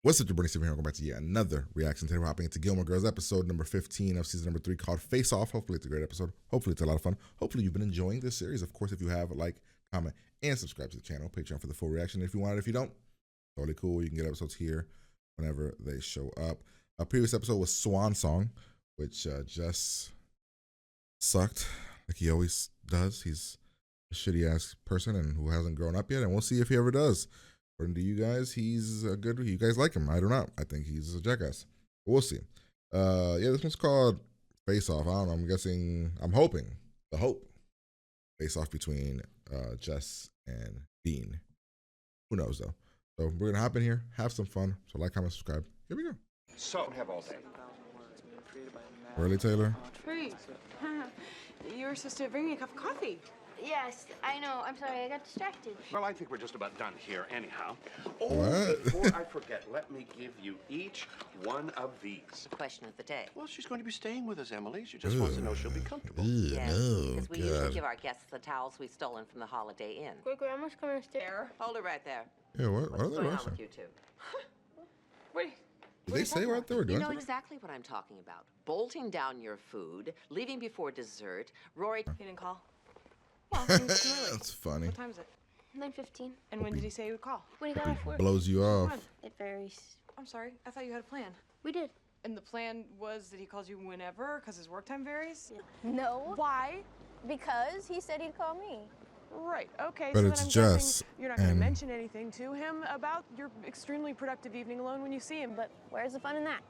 What's up, your Bernie Steven here? Welcome back to yet another reaction. Today we're hopping into Gilmore Girls episode number 15 of season number 3 called Face Off. Hopefully it's a great episode. Hopefully it's a lot of fun. Hopefully you've been enjoying this series. Of course, if you have, like, comment, and subscribe to the channel. Patreon for the full reaction. If you want it, if you don't, totally cool. You can get episodes here whenever they show up. Our previous episode was Swan Song, which just sucked like he always does. He's a shitty-ass person and who hasn't grown up yet, and we'll see if he ever does. According to you guys, he's a good. You guys like him? I do not. I think he's a jackass. But we'll see. Yeah, this one's called Face Off. I don't know. I'm guessing. I'm hoping. The hope. Face Off between Jess and Dean. Who knows though? So we're gonna hop in here, have some fun. So like, comment, subscribe. Here we go. So have all day. Early Taylor. Treat. You were supposed to bring me a cup of coffee. Yes, I know. I'm sorry, I got distracted. Well, I think we're just about done here anyhow. Oh, What? before I forget, let me give you each one of these. Question of the day. Well, she's going to be staying with us, Emily. She just wants to know she'll be comfortable. Yes, No, because we usually God. give our guests the towels we've stolen from the Holiday Inn. Great grandma's coming upstairs. Hold it right there. Yeah, what What's are they going on watching? with you two? Wait. Did they say what they were You doing? know today? exactly what I'm talking about. Bolting down your food, leaving before dessert. Rory, He didn't call. Well, it seems too early. That's funny. What time is it? 9:15. And when did he say he would call? When he got off work. Blows you off. When? It varies. I'm sorry. I thought you had a plan. We did. And the plan was that he calls you whenever, because his work time varies? No. Why? Because he said he'd call me. Right. Okay. But so it's then I'm Jess, guessing you're not going to and- mention anything to him about your extremely productive evening alone when you see him. But where's the fun in that?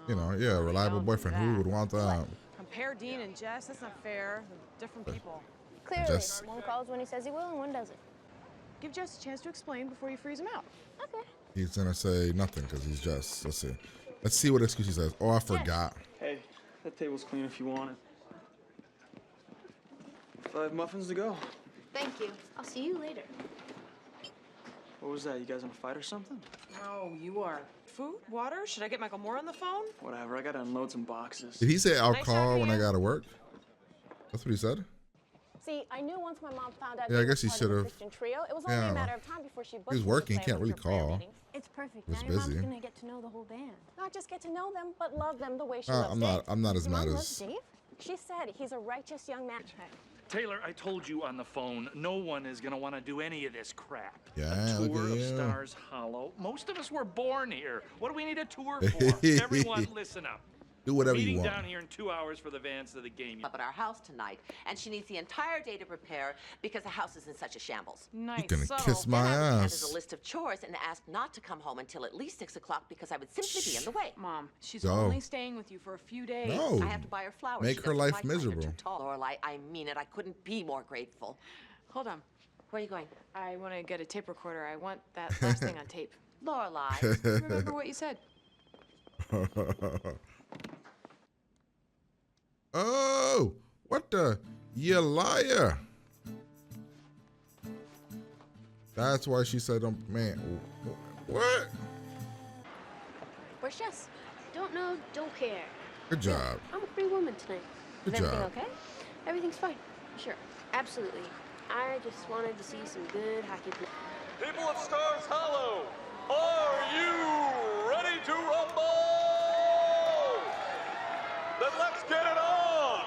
You know, yeah, reliable don't do boyfriend. Who that. would want that? Compare Dean and Jess. That's not fair. They're different people. Clearly, Just- one calls when he says he will and one doesn't. Give Jess a chance to explain before you freeze him out. Okay. He's gonna say nothing because he's just. Let's see. Let's see what excuse he says. Oh, I forgot. Hey, that table's clean if you want it. 5 muffins to go. Thank you. I'll see you later. What was that? You guys in a fight or something? Oh, you are. Food? Water? Should I get Michael Moore on the phone? Whatever, I gotta unload some boxes. Did he say I'll Nice call talking when to I you. gotta work? That's what he said. See, I knew once my mom found out Yeah, I he guess he was part of the should've- Christian trio, it was Yeah, I only a don't know. matter of time before she booked He was him to working, he play can't with really her prayer call. meetings. It's perfect. Was Now your mom's busy. gonna get to know the whole band. Not just get to know them, but love them the way she loves I'm Dave. not. I'm not as Your mad mom loves as. Dave? She said he's a righteous young man. Taylor, I told you on the phone, no one is gonna want to do any of this crap. Yeah, a look tour at of you. Stars Hollow. Most of us were born here. What do we need a tour for? Everyone, listen up. Do whatever you Meeting want. down here in 2 hours for the Vans to the game. Up at our house tonight, and she needs the entire day to prepare because the house is in such a shambles. Nice. You gonna So, kiss my Then I was handed ass? a list of chores and asked not to come home until at least 6 o'clock because I would simply be in the way. Mom, she's Go. only staying with you for a few days. No. I have to buy her flowers. Make She her doesn't life like mine. They're miserable. too tall. Lorelai, I mean it. I couldn't be more grateful. Hold on. Where are you going? I want to get a tape recorder. I want that last thing on tape. Lorelai. Remember what you said. Oh, what the? You liar. That's why she said, man, what? Where's Jess? Don't know, don't care. Good job. I'm a free woman tonight. Good Is everything job. okay? Everything's fine. Sure. Absolutely. I just wanted to see some good hockey play. People of Stars Hollow, are you ready to rumble? Then let's get it on!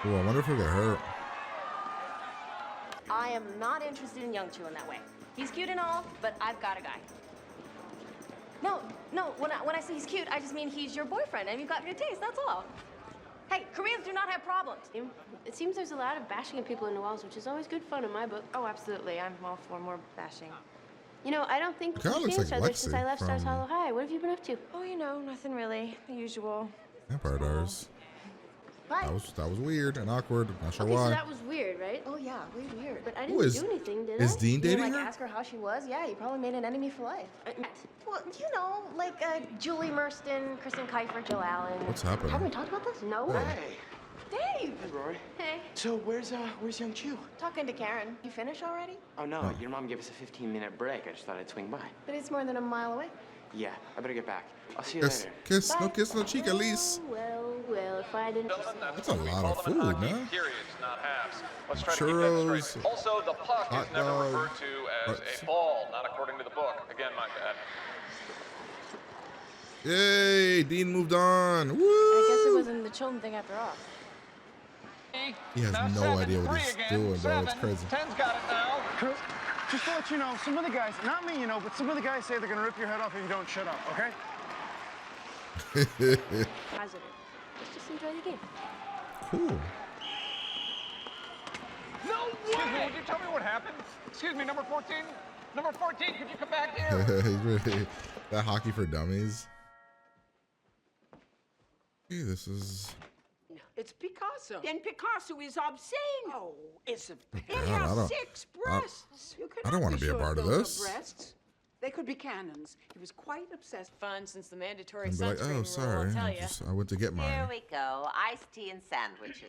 Oh, I wonder if he'll get hurt. I am not interested in Young Chu in that way. He's cute and all, but I've got a guy. No, when I say he's cute, I just mean he's your boyfriend and you've got good taste, that's all. Hey, Koreans do not have problems. It seems there's a lot of bashing of people in Noel's, which is always good fun in my book. Oh, absolutely. I'm all for more bashing. You know, I don't think Kinda we've looks seen each like other since I Lexi left Stars from- Hollow High. What have you been up to? Oh, you know, nothing really. The usual. Vampire Diaries. Bye. That was weird and awkward. Not sure Okay, so why. that was weird, right? Oh yeah, way weird. But I Who didn't is- do anything, did I? is Dean You didn't, dating like, her? ask her how she was? Yeah, you probably made an enemy for life. Well, you know, like Julie Murston, Kristen Kiefer, Joe Allen. What's happening? Haven't we talked about this? No. Hey. Dave! Hey, Rory. Hey, So where's Young Chu? talking to Karen. You finished already? Oh, no, your mom gave us a 15-minute break. I just thought I'd swing by. But it's more than a mile away. Yeah, I better get back. I'll see you later. Kiss, no cheek, at least. Well, if I didn't. Gentlemen, That's a we lot call of them in food, hockey man. periods, not halves. Let's try to Churros, keep that straight. Also, the puck hot is never dog, referred to as but- a ball, not according to the book. Again, my bad. Yay, Dean moved on. Woo! I guess it wasn't the children thing after all. He has Now no 7-3 idea what he's again. doing, bro. It's 7. crazy. 10's got it now. Just to let you know, some of the guys, not me, you know, but some of the guys say they're gonna rip your head off if you don't shut up, okay? Positive. Let's just enjoy the game. Cool. No way! Excuse me, would you tell me what happened? Excuse me, number 14? Number 14, could you come back here? He's really that hockey for dummies. Hey, this is. It's Picasso. And Picasso is obscene. Oh, it's a. It God, I has don't- 6 breasts. You I don't want to be a sure part of those are this. breasts. They could be cannons. He was quite obsessed. Fun since the mandatory And be like, sunscreen oh, rule, sorry, I'll tell ya. I went to get Here mine. we go. Iced tea and sandwiches.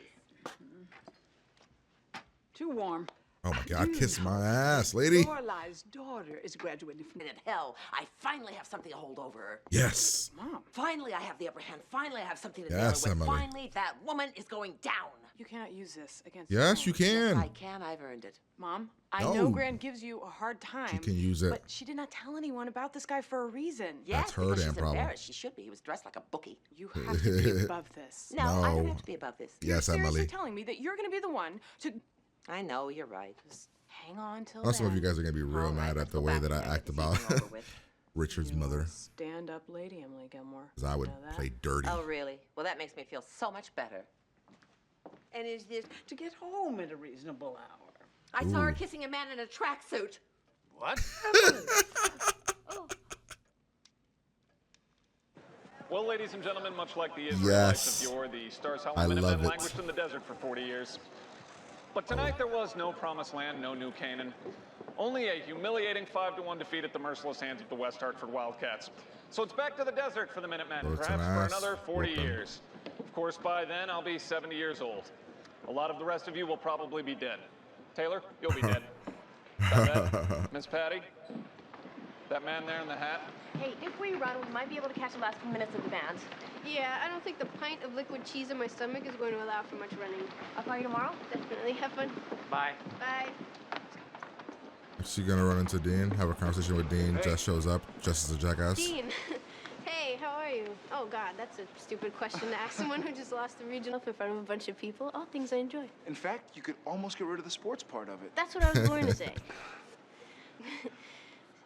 Too warm. Oh my God, kiss my ass, lady. Lorelei's daughter is graduating from. In hell, I finally have something to hold over her. Yes. Mom, Finally, I have the upper hand. Finally, I have something to Yes, deal with. Emily. Finally, that woman is going down. You cannot use this against Yes, you your mom. can. I can. I've earned it. Mom, I No. know Gran gives you a hard time. She can use it. But she did not tell anyone about this guy for a reason. Yes, That's her because damn she's problem. embarrassed. She should be. He was dressed like a bookie. You have to be above this. No, I don't No. have to be above this. You're Yes, seriously Emily. telling me that you're going to be the one to I know, you're right. just hang on till Now some of then. you guys are gonna be real All right, mad let's at the go way back that I and get act this about evening over with. Richard's You're a mother. stand-up lady, Emily Gilmore. Because I would You know that? play dirty. Oh, really? Well, that makes me feel so much better. and is this to get home at a reasonable hour? I saw her Ooh. kissing a man in a tracksuit. What? Well, ladies and gentlemen, much like the Yes. Israelites of yore, the Stars I Hollow love Minutemen it. languished in the desert for 40 years. But tonight there was no promised land, no new Canaan. Only a humiliating 5-1 defeat at the merciless hands of the West Hartford Wildcats. So it's back to the desert for the Minutemen, Well, it's perhaps an for ass another 40 whooping. years. Of course, by then I'll be 70 years old. A lot of the rest of you will probably be dead. Taylor, you'll be dead. That Miss Patty, that man there in the hat. Hey, if we run, we might be able to catch the last few minutes of the band. Yeah, I don't think the pint of liquid cheese in my stomach is going to allow for much running. I'll call you tomorrow. Definitely. Have fun. Bye. Bye. Is she gonna run into Dean? Have a conversation with Dean? Jess shows up, just as a jackass. Dean. Hey, how are you? Oh, God, that's a stupid question to ask someone who just lost the regional in front of a bunch of people. All things I enjoy. In fact, you could almost get rid of the sports part of it. That's what I was going to say.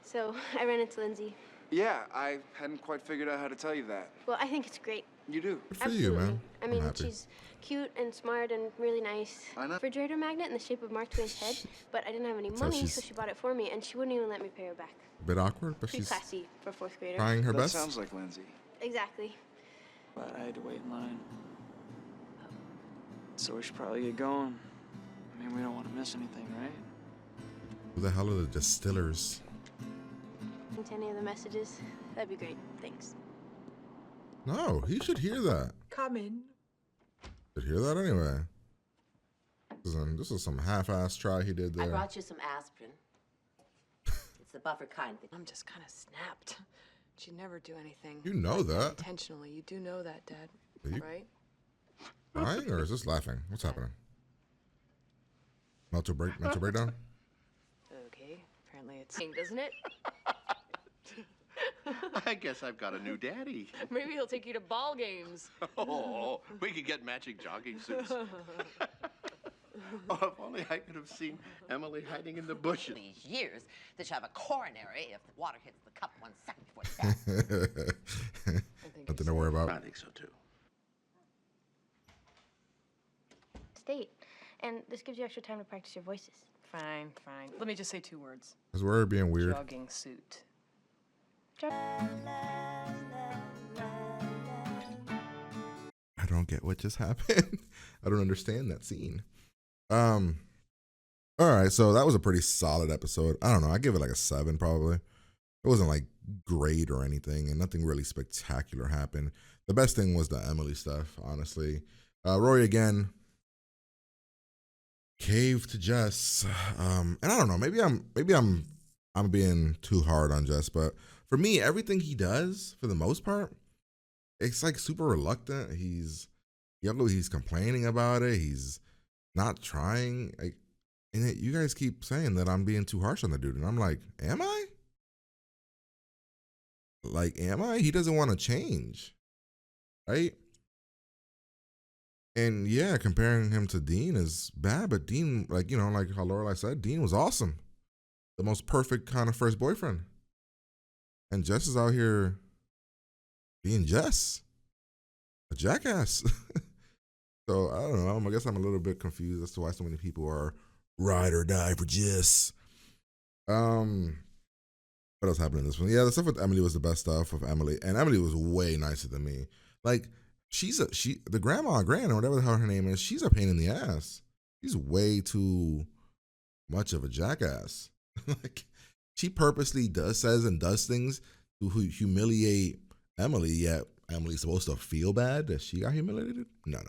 So, I ran into Lindsay. Yeah, I hadn't quite figured out how to tell you that. Well, I think it's great. You do. Good for Absolutely. you, man. I I'm mean, happy. she's cute and smart and really nice. I know. Refrigerator magnet in the shape of Mark Twain's head, but I didn't have any So money, she's- so she bought it for me, and she wouldn't even let me pay her back. A bit awkward, but Pretty she's classy for a fourth grader. trying her That best. sounds like Lindsay. Exactly. But I had to wait in line. So we should probably get going. I mean, we don't want to miss anything, right? Who the hell are the distillers? Into any of the messages, that'd be great. Thanks. No, he should hear that. Come in. Should hear that anyway. This is some half-ass try he did I there. brought you some aspirin. It's the buffer kind. I'm just kind of snapped. She'd never do anything. You know like that. intentionally. You do know that, Dad. Are you Right? crying or is this laughing? What's happening? Mental breakdown? Okay. Apparently it's doesn't it? I guess I've got a new daddy. Maybe he'll take you to ball games. Oh, we could get matching jogging suits. Oh, if only I could have seen Emily hiding in the bushes. These years that you have a coronary if the water hits the cup 1 second before the death. Nothing to worry I about. think so too. State. And this gives you extra time to practice your voices. Fine, fine. Let me just say 2 words. Is we're being weird. Jogging suit. I don't get what just happened. I don't understand that scene. All right, so that was a pretty solid episode. I don't know. I give it like a 7 probably. It wasn't like great or anything, and nothing really spectacular happened. The best thing was the Emily stuff, honestly. Rory again caved to Jess, and I don't know. Maybe I'm being too hard on Jess, but for me, everything he does, for the most part, it's like super reluctant. He's complaining about it. He's not trying. Like, and you guys keep saying that I'm being too harsh on the dude, and I'm like, am I? Like, am I? He doesn't want to change, right? And yeah, comparing him to Dean is bad, but Dean, like, you know, like how Lorelai said, Dean was awesome. The most perfect kind of first boyfriend. And Jess is out here being Jess, a jackass. So I don't know. I guess I'm a little bit confused as to why so many people are ride or die for Jess. What else happened in this one? Yeah, the stuff with Emily was the best stuff with Emily, and Emily was way nicer than me. Like, the grandma, Gran, or whatever the hell her name is, she's a pain in the ass. She's way too much of a jackass. Like, she purposely says and does things to humiliate Emily, yet Emily's supposed to feel bad that she got humiliated? No.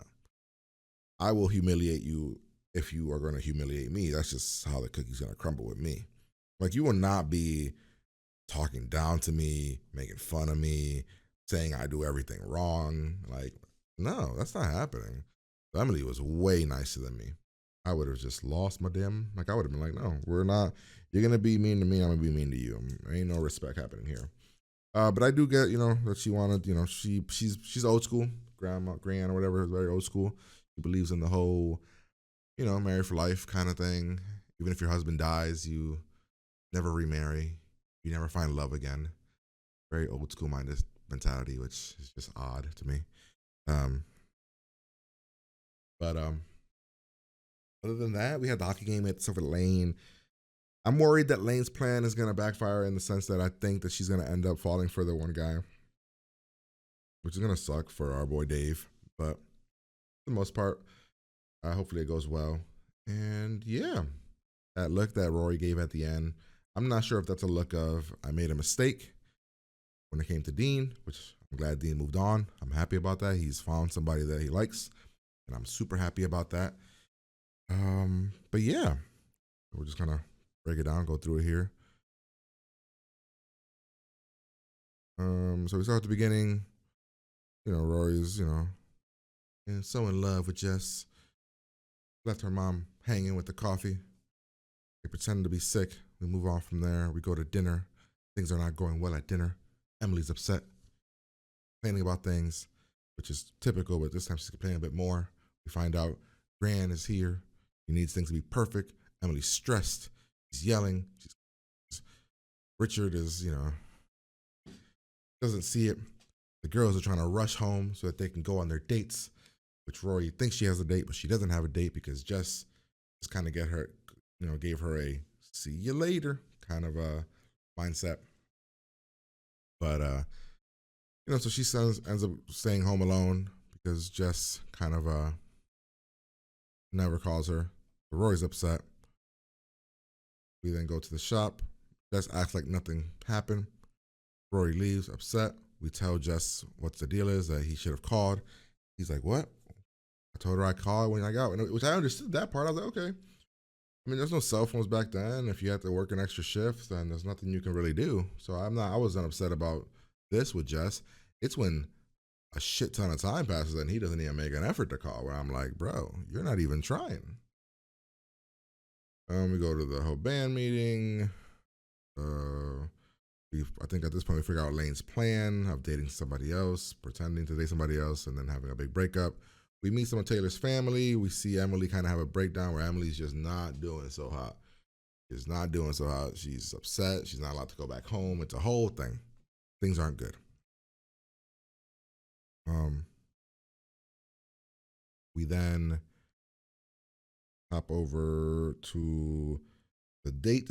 I will humiliate you if you are going to humiliate me. That's just how the cookie's going to crumble with me. Like, you will not be talking down to me, making fun of me, saying I do everything wrong. Like, no, that's not happening. Emily was way nicer than me. I would have just lost my damn, like, I would have been like, no, we're not, you're going to be mean to me, I'm going to be mean to you. There ain't no respect happening here. But I do get, you know, that she wanted, you know, she's old school, Gran or whatever, is very old school. She believes in the whole, you know, married for life kind of thing. Even if your husband dies, you never remarry. You never find love again. Very old school minded mentality, which is just odd to me. But other than that, we had the hockey game at stuff with Lane. I'm worried that Lane's plan is gonna backfire in the sense that I think that she's gonna end up falling for the one guy, which is gonna suck for our boy Dave. But for the most part, hopefully it goes well. And yeah, that look that Rory gave at the end, I'm not sure if that's a look of I made a mistake when it came to Dean, which I'm glad Dean moved on. I'm happy about that. He's found somebody that he likes, and I'm super happy about that. But yeah, we're just gonna break it down, go through it here. So we start at the beginning. You know, Rory's, you know, and so in love with Jess. Left her mom hanging with the coffee. They pretend to be sick. We move on from there. We go to dinner. Things are not going well at dinner. Emily's upset, complaining about things, which is typical, but this time she's complaining a bit more. We find out Gran is here. He needs things to be perfect. Emily's stressed. She's yelling. Richard is, you know, doesn't see it. The girls are trying to rush home so that they can go on their dates, which Rory thinks she has a date, but she doesn't have a date because Jess just kind of gave her a see you later kind of a mindset. But, you know, so she ends up staying home alone because Jess kind of never calls her. But Rory's upset. We then go to the shop. Jess acts like nothing happened. Rory leaves upset. We tell Jess what the deal is, that he should have called. He's like, what? I told her I called when I got, which I understood that part. I was like, okay. I mean, there's no cell phones back then. If you had to work an extra shift, then there's nothing you can really do. So I wasn't upset about this with Jess. It's when a shit ton of time passes and he doesn't even make an effort to call, where I'm like, bro, you're not even trying. We go to the whole band meeting. I think at this point we figure out Lane's plan of dating somebody else, pretending to date somebody else, and then having a big breakup. We meet some of Taylor's family. We see Emily kind of have a breakdown where Emily's just not doing so hot. She's not doing so hot. She's upset. She's not allowed to go back home. It's a whole thing. Things aren't good. We then hop over to the date,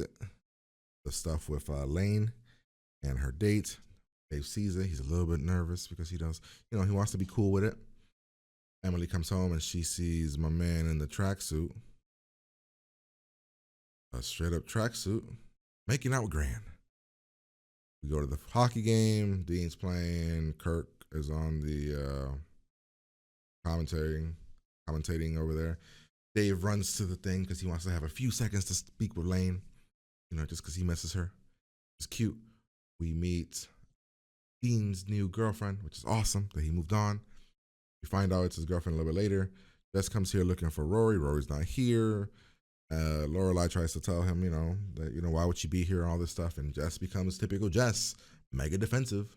the stuff with Lane and her date. Dave sees it. He's a little bit nervous because he wants to be cool with it. Emily comes home and she sees my man in the tracksuit, a straight up tracksuit, making out with Gran. We go to the hockey game. Dean's playing. Kirk is on the commentating over there. Dave runs to the thing because he wants to have a few seconds to speak with Lane, just because he misses her. It's cute. we meet Dean's new girlfriend, which is awesome that he moved on. We find out it's his girlfriend a little bit later. Jess comes here looking for Rory. Rory's not here. Lorelai tries to tell him, that, why would she be here and all this stuff? And Jess becomes typical Jess, mega defensive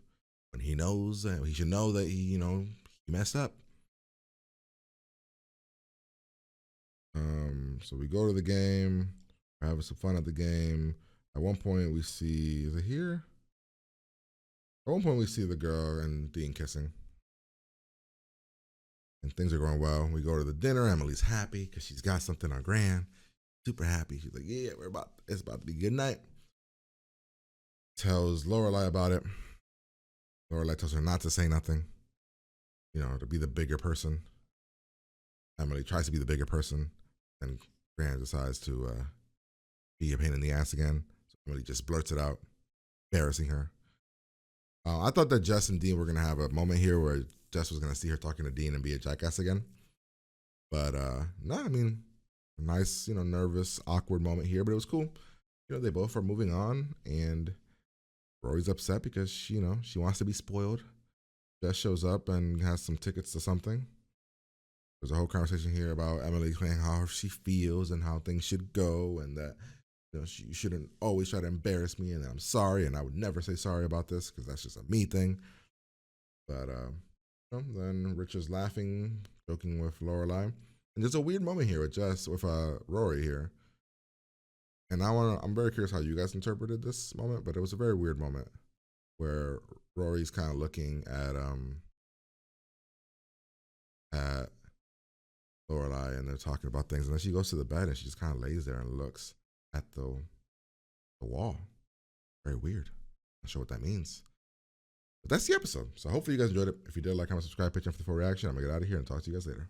when he knows that he should know that he messed up. So we go to the game. We're having some fun at the game. At one point we see, is it here? At one point we see the girl and Dean kissing. And things are going well. We go to the dinner. Emily's happy because she's got something on Gran. Super happy. She's like, yeah, it's about to be good night. Tells Lorelai about it. Lorelai tells her not to say nothing, to be the bigger person. Emily tries to be the bigger person, and Gran decides to be a pain in the ass again. So Emily just blurts it out, embarrassing her. I thought that Jess and Dean were going to have a moment here where Jess was going to see her talking to Dean and be a jackass again. But no, I mean, a nice, nervous, awkward moment here, but it was cool. They both are moving on, and Rory's upset because she wants to be spoiled. Jess shows up and has some tickets to something. There's a whole conversation here about Emily saying how she feels and how things should go, and that she shouldn't always try to embarrass me, and I'm sorry, and I would never say sorry about this because that's just a me thing. But then Rich is laughing, joking with Lorelai, and there's a weird moment here with Rory here. And I'm very curious how you guys interpreted this moment, but it was a very weird moment where Rory's kind of looking at Lorelai, and they're talking about things, and then she goes to the bed and she just kind of lays there and looks at the wall. Very weird. Not sure what that means. But that's the episode. So hopefully you guys enjoyed it. If you did, like, comment, subscribe, pitch in for the full reaction. I'm gonna get out of here and talk to you guys later.